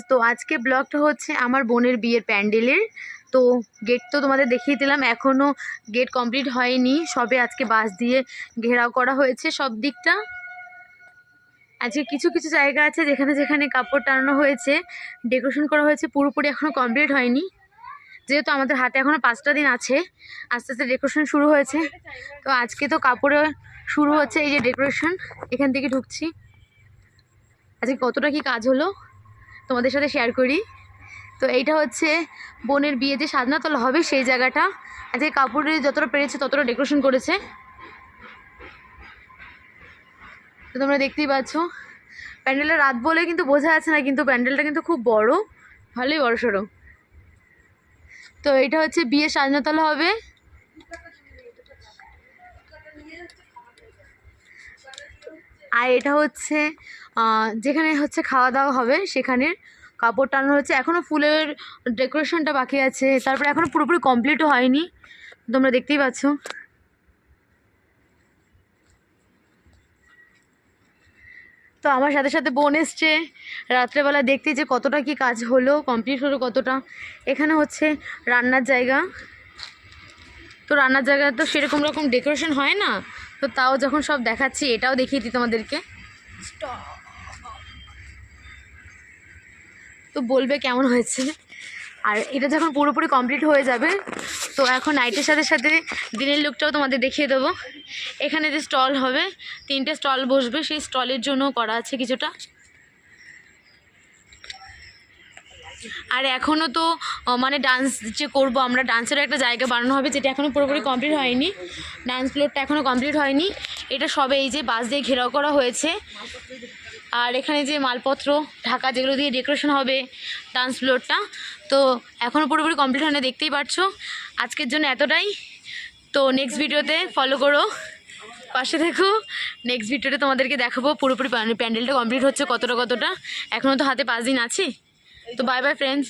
তো আজকে ব্লগটা হচ্ছে আমার বোনের বিয়ের প্যান্ডেলের। তো গেট তো তোমাদের দেখিয়ে দিলাম, এখনও গেট কমপ্লিট হয়নি, সবে আজকে বাঁশ দিয়ে ঘেরাও করা হয়েছে সব দিকটা। আজকে কিছু কিছু জায়গা আছে যেখানে যেখানে কাপড় টানানো হয়েছে, ডেকোরেশন করা হয়েছে, পুরোপুরি এখনও কমপ্লিট হয়নি। যেহেতু আমাদের হাতে এখনও 5টা দিন আছে, আস্তে আস্তে ডেকোরেশন শুরু হয়েছে। তো আজকে তো কাপড়ে শুরু হচ্ছে এই যে ডেকোরেশন, এখান থেকে ঢুকছি। আজকে কতটা কি কাজ হলো তোমাদের সাথে শেয়ার করি। তো এইটা হচ্ছে বোনের বিয়ে যে সাধনাতলা হবে সেই জায়গাটা। আজকে কাপড়ে যতটা পেরেছে ততটা ডেকোরেশন করেছে, তো তোমরা দেখতেই পাচ্ছ। প্যান্ডেলটা রাত বলে কিন্তু বোঝা যাচ্ছে না, কিন্তু প্যান্ডেলটা কিন্তু খুব বড়, ভালোই বড় সড়ো। তো এটা হচ্ছে বিয়ে সাধনাতলা হবে। আর এটা হচ্ছে যেখানে হচ্ছে খাওয়া দাওয়া হবে সেখানের কাপড় টানানো হচ্ছে, এখনও ফুলের ডেকোরেশনটা বাকি আছে, তারপরে এখনও পুরোপুরি কমপ্লিটও হয়নি, তোমরা দেখতেই পাচ্ছ। তো আমার সাথে সাথে বোন এসছে রাত্রেবেলা দেখতে যে কতটা কি কাজ হলো, কমপ্লিট হলো কতটা। এখানে হচ্ছে রান্নার জায়গা। তো রান্নার জায়গায় তো সেরকম রকম ডেকোরেশন হয় না, তো তাও যখন সব দেখাচ্ছি এটাও দেখিয়ে দিই তোমাদেরকে। তো বলবে কেমন হয়েছে। আর এটা যখন পুরোপুরি কমপ্লিট হয়ে যাবে, তো এখন নাইটের সাথে সাথে দিনের লুকটাও তোমাদের দেখিয়ে দেবো। এখানে যে স্টল হবে, 3টে স্টল বসবে, সেই স্টলের জন্য করা আছে কিছুটা। আর এখনও তো মানে ডান্স যে করবো আমরা, ডান্সেরও একটা জায়গা বানানো হবে, যেটা এখনও পুরোপুরি কমপ্লিট হয়নি। ডান্স ফ্লোরটা এখনও কমপ্লিট হয়নি, এটা সবে এই যে বাঁশ দিয়ে ঘেরাও করা হয়েছে। আর এখানে যে মালপত্র ঢাকা যেগুলো দিয়ে ডেকোরেশন হবে ডান্স ফ্লোরটা, তো এখনও পুরোপুরি কমপ্লিট হয় না, দেখতেই পাচ্ছো। আজকের জন্য এতটাই। তো নেক্সট ভিডিওতে ফলো করো, পাশে দেখো। নেক্সট ভিডিওতে তোমাদেরকে দেখাবো পুরোপুরি প্যান্ডেলটা কমপ্লিট হচ্ছে কতটা কতটা। এখনও তো হাতে 5 দিন আছে। তো বাই বাই ফ্রেন্ডস।